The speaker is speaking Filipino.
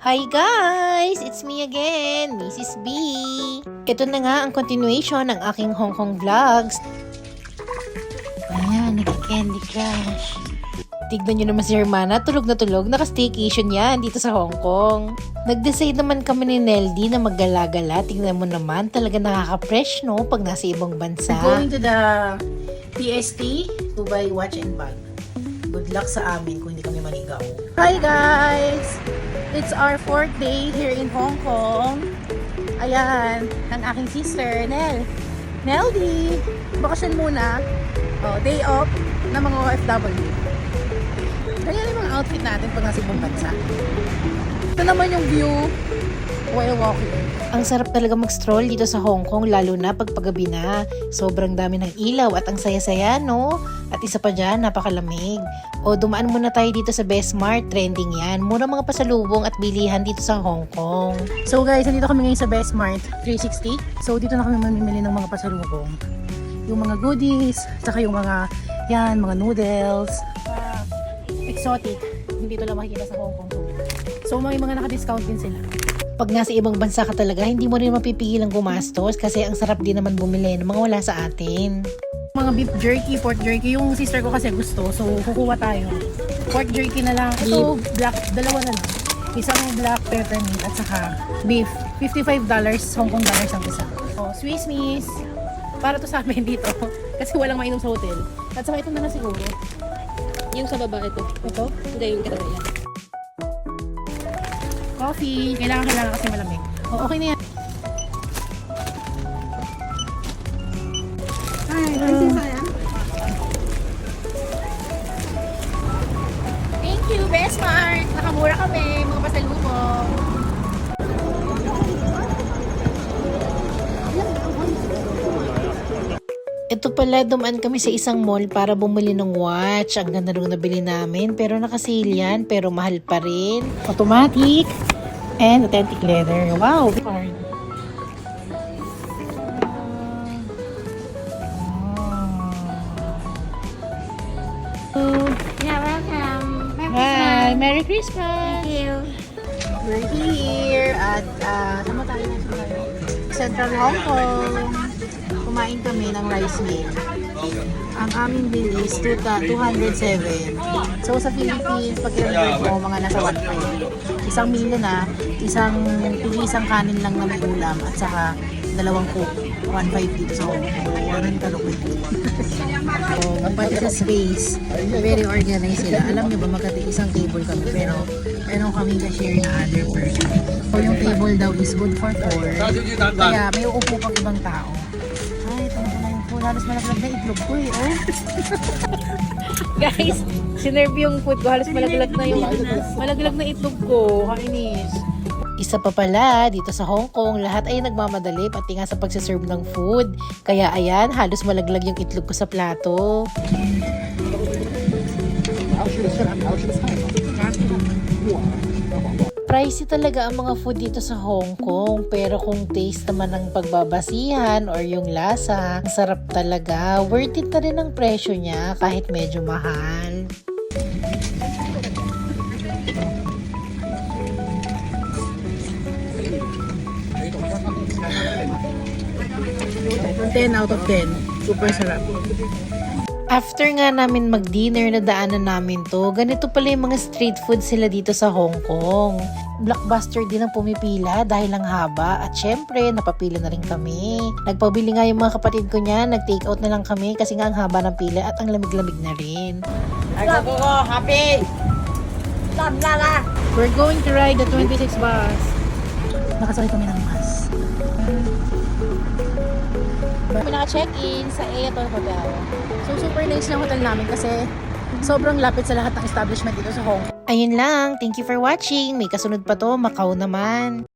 Hi guys! It's me again, Mrs. B. Ito na nga ang continuation ng aking Hong Kong vlogs. Ayan, nag-Candy Crush. Tignan nyo naman si Hermana, tulog na tulog, naka-staycation yan dito sa Hong Kong. Nag-decide naman kami ni Neldy na maggala-gala. Tignan mo naman, talaga nakaka-fresh no pag nasa ibang bansa. Going to the PST to buy watch and bag. Good luck sa amin kung hindi kami maligaw. Hi guys! It's our 4th day here in Hong Kong. Ayan, ang aking sister, Neldy! Bakasyon muna. Oh, day off ng mga OFW. Ganyan yung mga outfit natin pag nasa ibang bansa. Ito naman yung view while walking. Ang sarap talaga mag-stroll dito sa Hong Kong, lalo na pag paggabi na. Sobrang dami ng ilaw at ang saya-saya, no? At isa pa dyan, napakalamig. O dumaan muna tayo dito sa Best Mart, trending yan. Mura mga pasalubong at bilihan dito sa Hong Kong. So guys, nandito kami ngayon sa Best Mart 360. So dito na kami mamimili ng mga pasalubong. Yung mga goodies, saka yung mga, mga noodles. Exotic. Hindi ito lang makikita sa Hong Kong. So may mga naka-discount din sila. Pag nasa ibang bansa ka talaga, hindi mo rin mapipigilang gumastos kasi ang sarap din naman bumili ng mga wala sa atin. Mga beef jerky, pork jerky, yung sister ko kasi gusto. So kukuha tayo. Pork jerky na lang. Ito, black, dalawa na lang. Isang black peppermint at saka beef. $55 Hong Kong dollars ang isa. Oh, Swiss Miss. Para to sa amin dito. Kasi walang mainom sa hotel. At saka ito na lang siguro. Yung sa baba ito. Ito. Hindi, yung katabi yan. Coffee. Kailangan kasi malamig. Oh, okay na yan. Thank you, Best Mart. Nakamura kami. Mga pasalubong. Ito pala, dumaan kami sa isang mall para bumili ng watch. Ang ganda nung nabili namin, pero nakasale yan, pero mahal pa rin. Automatic and authentic leather. Wow! Yeah, welcome. Hi! Merry Christmas! Thank you. We're here at saan mo tayo na Central Hong Kong. Kumain kami ng rice meal. Ang aming bill is 207. So sa Philippines, pag i-convert mo, mga nasa 1.5. Isang meal na, isang kanin lang na may ulam at saka dalawang coke. 1.5 dito sa Hong Kong. Waran ka lupit. So, pati sa space, very organized sila. Alam nyo ba, magkati isang table kami, pero meron kami na-share na other person. So, yung table daw is good for 4. Kaya may uupo pang ibang tao. Ay, ito na yung food. Halos malaglag na itlog ko eh. Oh. Guys, sinerve yung food ko. Halos malaglag na itlog ko. Kainis. Isa pa pala, dito sa Hong Kong, lahat ay nagmamadali pati nga sa pagsiserve ng food. Kaya ayan, halos malaglag yung itlog ko sa plato. Pricey talaga ang mga food dito sa Hong Kong, pero kung taste naman ng pagbabasihan or yung lasa, sarap talaga. Worth it na rin ang presyo niya kahit medyo mahal. From 10 out of 10. Super sarap. After nga namin mag-dinner, na daanan namin to. Ganito pala yung mga street food sila dito sa Hong Kong. Blockbuster din ang pumipila dahil ang haba. At syempre, napapila na rin kami. Nagpabili nga yung mga kapatid ko niya. Nag-take out na lang kami kasi nga ang haba ng pila at ang lamig-lamig na rin. Happy! We're going to ride the 26 bus. Nakasakay kami ng bus. Kami naka-check-in sa Aeon Hotel. So, super nice ng hotel namin kasi sobrang lapit sa lahat ng establishment dito sa Hong Kong. Ayun lang. Thank you for watching. May kasunod pa to. Macau naman.